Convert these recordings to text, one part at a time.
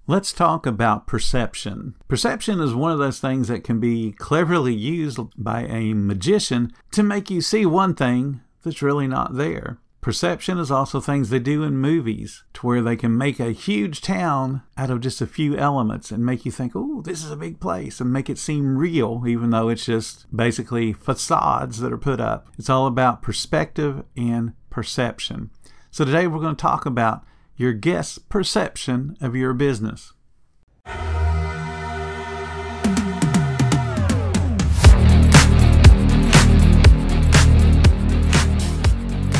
Let's talk about perception. Perception is one of those things that can be cleverly used by a magician to make you see one thing that's really not there. Perception is also things they do in movies to where they can make a huge town out of just a few elements and make you think, oh, this is a big place, and make it seem real, even though it's just basically facades that are put up. It's all about perspective and perception. So today we're going to talk about your guest's perception of your business.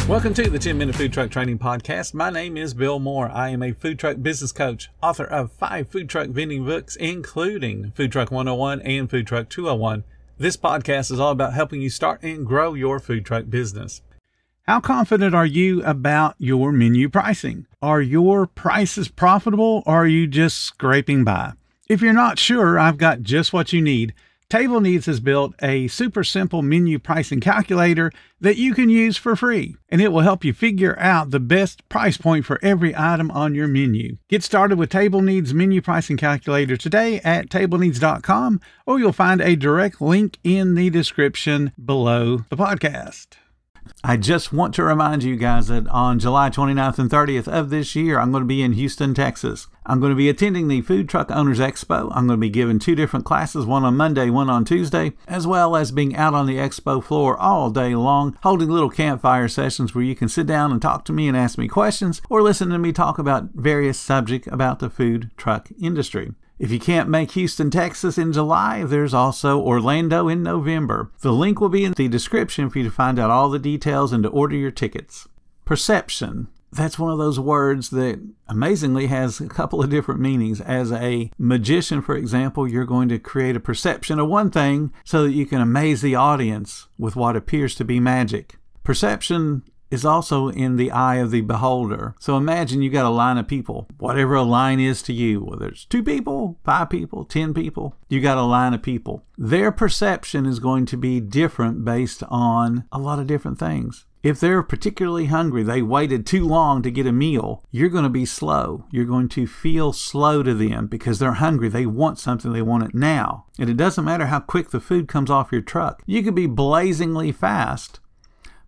Welcome to the 10-Minute Food Truck Training Podcast. My name is Bill Moore. I am a food truck business coach, author of 5 food truck vending books, including Food Truck 101 and Food Truck 201. This podcast is all about helping you start and grow your food truck business. How confident are you about your menu pricing? Are your prices profitable, or are you just scraping by? If you're not sure, I've got just what you need. Table Needs has built a super simple menu pricing calculator that you can use for free, and it will help you figure out the best price point for every item on your menu. Get started with Table Needs menu pricing calculator today at tableneeds.com, or you'll find a direct link in the description below the podcast. I just want to remind you guys that on July 29th and 30th of this year, I'm going to be in Houston, Texas. I'm going to be attending the Food Truck Owners Expo. I'm going to be giving 2 different classes, one on Monday, one on Tuesday, as well as being out on the expo floor all day long, holding little campfire sessions where you can sit down and talk to me and ask me questions, or listen to me talk about various subjects about the food truck industry. If you can't make Houston, Texas in July, there's also Orlando in November. The link will be in the description for you to find out all the details and to order your tickets. Perception. That's one of those words that amazingly has a couple of different meanings. As a magician, for example, you're going to create a perception of one thing so that you can amaze the audience with what appears to be magic. Perception is also in the eye of the beholder. So imagine you got a line of people, whatever a line is to you, whether it's 2 people, 5 people, 10 people, you got a line of people. Their perception is going to be different based on a lot of different things. If they're particularly hungry, they waited too long to get a meal, you're going to be slow. You're going to feel slow to them because they're hungry. They want something. They want it now. And it doesn't matter how quick the food comes off your truck. You could be blazingly fast,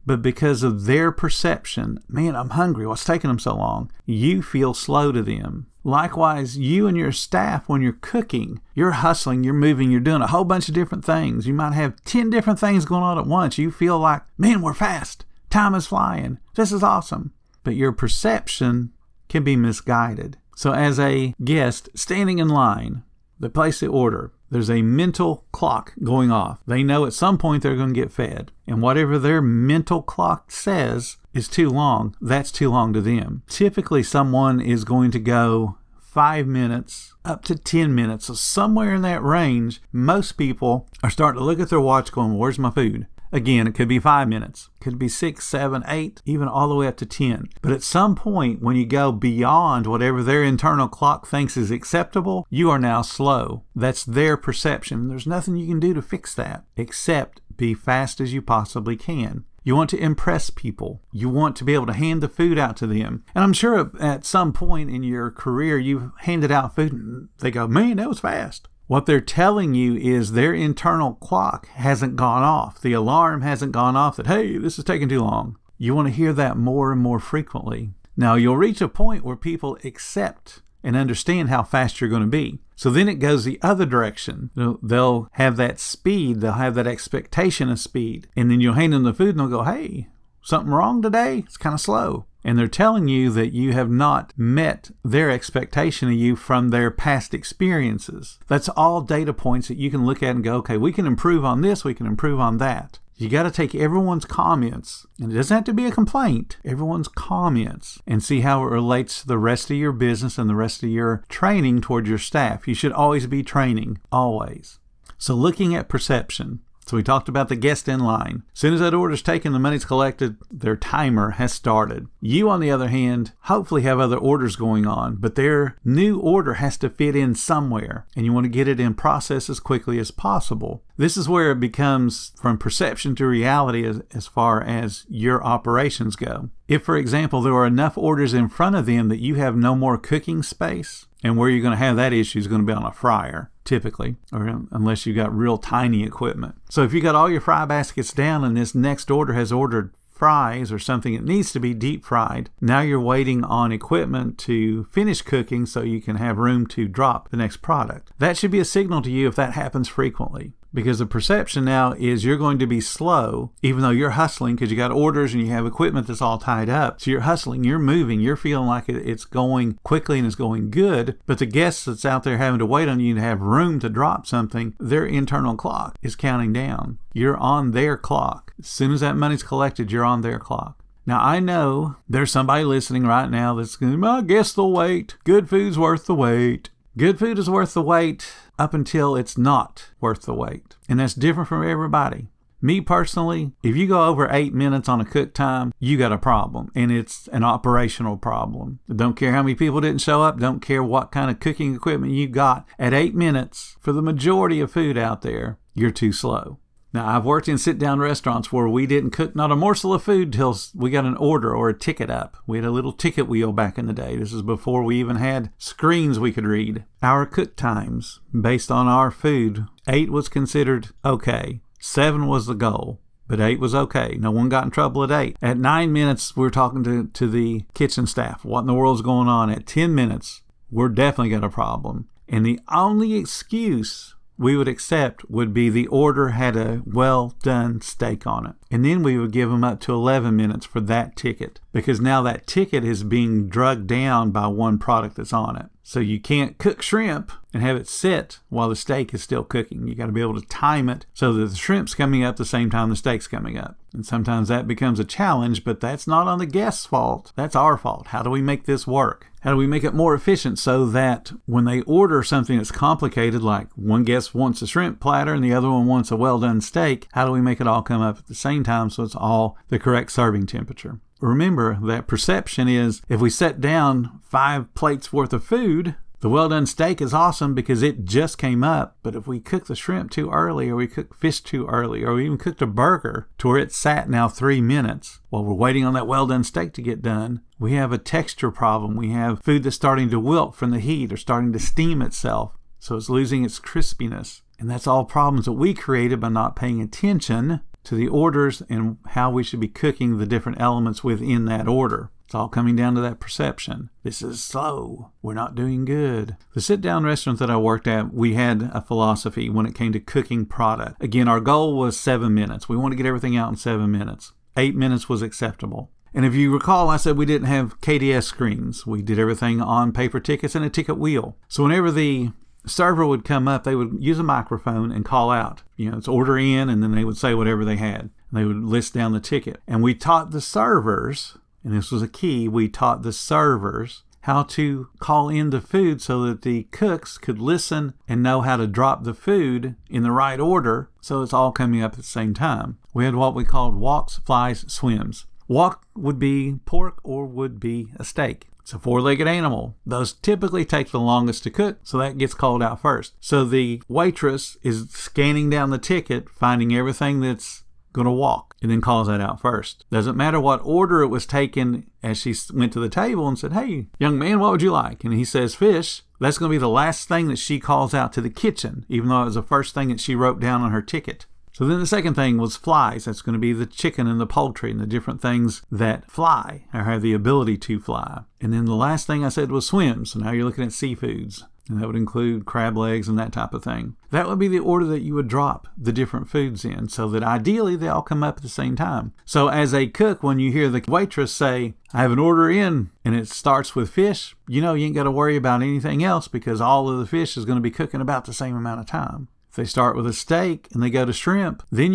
but because of their perception, man, I'm hungry, what's taking them so long? You feel slow to them. Likewise, you and your staff, when you're cooking, you're hustling, you're moving, you're doing a whole bunch of different things. You might have 10 different things going on at once. You feel like, man, we're fast. Time is flying. This is awesome. But your perception can be misguided. So as a guest standing in line, they place the order. There's a mental clock going off. They know at some point they're going to get fed. And whatever their mental clock says is too long, that's too long to them. Typically, someone is going to go 5 minutes up to 10 minutes. So somewhere in that range, most people are starting to look at their watch going, where's my food? Again, it could be 5 minutes, it could be 6, 7, 8, even all the way up to 10. But at some point, when you go beyond whatever their internal clock thinks is acceptable, you are now slow. That's their perception. There's nothing you can do to fix that except be fast as you possibly can. You want to impress people. You want to be able to hand the food out to them. And I'm sure at some point in your career, you've handed out food and they go, man, that was fast. What they're telling you is their internal clock hasn't gone off. The alarm hasn't gone off that, hey, this is taking too long. You want to hear that more and more frequently. Now, you'll reach a point where people accept and understand how fast you're going to be. So then it goes the other direction. They'll have that speed. They'll have that expectation of speed. And then you'll hand them the food and they'll go, hey, something wrong today? It's kind of slow. And they're telling you that you have not met their expectation of you from their past experiences. That's all data points that you can look at and go, okay, we can improve on this, we can improve on that. You got to take everyone's comments, and it doesn't have to be a complaint, everyone's comments, and see how it relates to the rest of your business and the rest of your training toward your staff. You should always be training, always. So looking at perception. So we talked about the guest in line. As soon as that order's taken, the money's collected, their timer has started. You, on the other hand, hopefully have other orders going on, but their new order has to fit in somewhere, and you want to get it in process as quickly as possible. This is where it becomes from perception to reality as far as your operations go. If, for example, there are enough orders in front of them that you have no more cooking space, And where you're going to have that issue is going to be on a fryer, typically, or unless you've got real tiny equipment. So if you got all your fry baskets down and this next order has ordered fries or something that needs to be deep fried, now you're waiting on equipment to finish cooking so you can have room to drop the next product. That should be a signal to you if that happens frequently. Because the perception now is you're going to be slow, even though you're hustling because you got orders and you have equipment that's all tied up. So you're hustling, you're moving, you're feeling like it's going quickly and it's going good. But the guest that's out there having to wait on you to have room to drop something, their internal clock is counting down. You're on their clock. As soon as that money's collected, you're on their clock. Now, I know there's somebody listening right now that's going, I guess they'll wait. Good food's worth the wait. Good food is worth the wait up until it's not worth the wait. And that's different from everybody. Me personally, if you go over 8 minutes on a cook time, you got a problem. And it's an operational problem. Don't care how many people didn't show up. Don't care what kind of cooking equipment you got. At 8 minutes, for the majority of food out there, you're too slow. Now, I've worked in sit-down restaurants where we didn't cook not a morsel of food till we got an order or a ticket up. We had a little ticket wheel back in the day. This is before we even had screens we could read. Our cook times, based on our food, 8 was considered okay. 7 was the goal, but 8 was okay. No one got in trouble at 8. At 9 minutes, we're talking to the kitchen staff. What in the world's going on? At 10 minutes, we're definitely got a problem. And the only excuse we would accept would be the order had a well-done steak on it. And then we would give them up to 11 minutes for that ticket, because now that ticket is being drugged down by one product that's on it. So you can't cook shrimp and have it sit while the steak is still cooking. You got to be able to time it so that the shrimp's coming up the same time the steak's coming up. And sometimes that becomes a challenge, but that's not on the guest's fault. That's our fault. How do we make this work? How do we make it more efficient so that when they order something that's complicated, like one guest wants a shrimp platter and the other one wants a well-done steak, how do we make it all come up at the same time so it's all the correct serving temperature? Remember that perception is if we set down 5 plates worth of food, the well-done steak is awesome because it just came up. But if we cook the shrimp too early, or we cook fish too early, or we even cooked a burger to where it sat now 3 minutes while we're waiting on that well-done steak to get done, we have a texture problem. We have food that's starting to wilt from the heat or starting to steam itself. So it's losing its crispiness. And that's all problems that we created by not paying attention to the orders and how we should be cooking the different elements within that order. It's all coming down to that perception. This is slow. We're not doing good. The sit-down restaurant that I worked at, we had a philosophy when it came to cooking product. Again, our goal was 7 minutes. We want to get everything out in 7 minutes. 8 minutes was acceptable. And if you recall, I said we didn't have KDS screens. We did everything on paper tickets and a ticket wheel. So whenever the server would come up, they would use a microphone and call out, it's order in, and then they would say whatever they had. They would list down the ticket. And we taught the servers, and this was a key, we taught the servers how to call in the food so that the cooks could listen and know how to drop the food in the right order so it's all coming up at the same time. We had what we called walks, flies, swims. Walk would be pork or would be a steak. It's a 4-legged animal. Those typically take the longest to cook, so that gets called out first. So the waitress is scanning down the ticket, finding everything that's going to walk, and then calls that out first. Doesn't matter what order it was taken as she went to the table and said, hey, young man, what would you like? And he says fish. That's going to be the last thing that she calls out to the kitchen, even though it was the first thing that she wrote down on her ticket. So then the second thing was flies. That's going to be the chicken and the poultry and the different things that fly or have the ability to fly. And then the last thing I said was swims. So now you're looking at seafoods. And that would include crab legs and that type of thing. That would be the order that you would drop the different foods in so that ideally they all come up at the same time. So as a cook, when you hear the waitress say, I have an order in, and it starts with fish, you ain't got to worry about anything else because all of the fish is going to be cooking about the same amount of time. If they start with a steak and they go to shrimp, then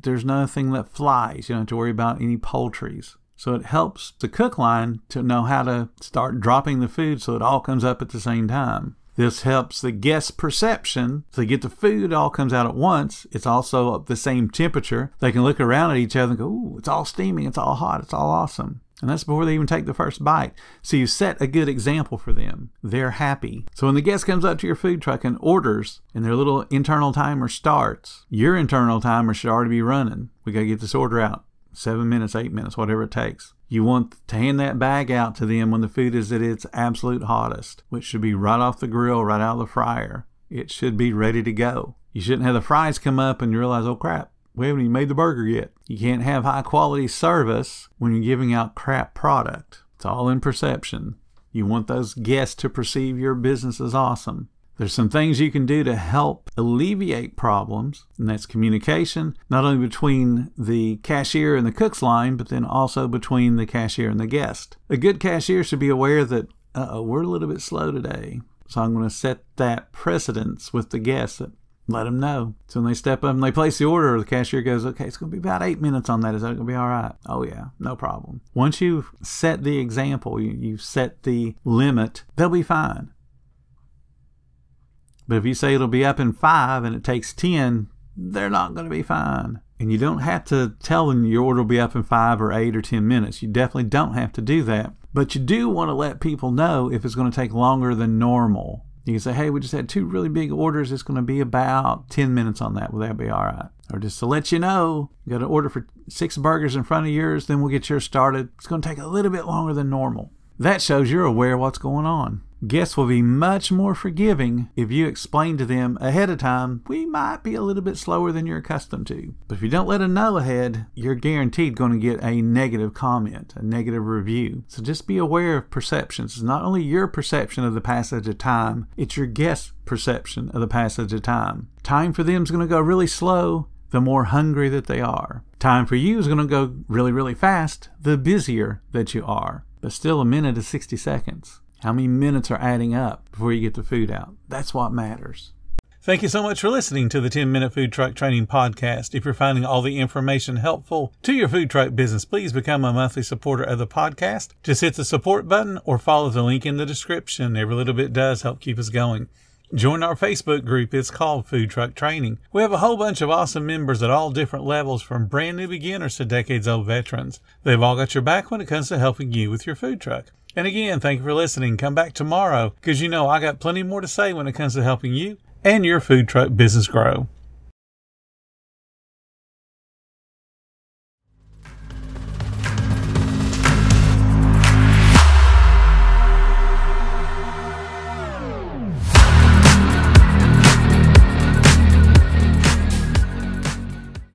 there's nothing that flies. You don't have to worry about any poultries. So it helps the cook line to know how to start dropping the food so it all comes up at the same time. This helps the guest perception. So they get the food, it all comes out at once. It's also the same temperature. They can look around at each other and go, ooh, it's all steaming, it's all hot, it's all awesome. And that's before they even take the first bite. So you set a good example for them. They're happy. So when the guest comes up to your food truck and orders and their little internal timer starts, your internal timer should already be running. We got to get this order out. 7 minutes, 8 minutes, whatever it takes. You want to hand that bag out to them when the food is at its absolute hottest, which should be right off the grill, right out of the fryer. It should be ready to go. You shouldn't have the fries come up and you realize, oh crap, we haven't even made the burger yet. You can't have high quality service when you're giving out crap product. It's all in perception. You want those guests to perceive your business as awesome. There's some things you can do to help alleviate problems, and that's communication, not only between the cashier and the cook's line, but then also between the cashier and the guest. A good cashier should be aware that, we're a little bit slow today, so I'm going to set that precedence with the guests. Let them know. So when they step up and they place the order, the cashier goes, okay, it's going to be about 8 minutes on that. Is that going to be all right? Oh, yeah, no problem. Once you've set the example, you've set the limit, they'll be fine. But if you say it'll be up in 5 and it takes 10, they're not going to be fine. And you don't have to tell them your order will be up in 5 or 8 or 10 minutes. You definitely don't have to do that. But you do want to let people know if it's going to take longer than normal. You can say, hey, we just had 2 really big orders. It's going to be about 10 minutes on that. Will that be all right? Or just to let you know, you got an order for 6 burgers in front of yours, then we'll get yours started. It's going to take a little bit longer than normal. That shows you're aware of what's going on. Guests will be much more forgiving if you explain to them ahead of time, we might be a little bit slower than you're accustomed to. But if you don't let them know ahead, you're guaranteed going to get a negative comment, a negative review. So just be aware of perceptions. It's not only your perception of the passage of time, it's your guest's perception of the passage of time. Time for them is going to go really slow, the more hungry that they are. Time for you is going to go really, really fast, the busier that you are. But still, a minute is 60 seconds. How many minutes are adding up before you get the food out? That's what matters. Thank you so much for listening to the 10-Minute Food Truck Training Podcast. If you're finding all the information helpful to your food truck business, please become a monthly supporter of the podcast. Just hit the support button or follow the link in the description. Every little bit does help keep us going. Join our Facebook group. It's called Food Truck Training. We have a whole bunch of awesome members at all different levels, from brand new beginners to decades-old veterans. They've all got your back when it comes to helping you with your food truck. And again, thank you for listening. Come back tomorrow because I got plenty more to say when it comes to helping you and your food truck business grow.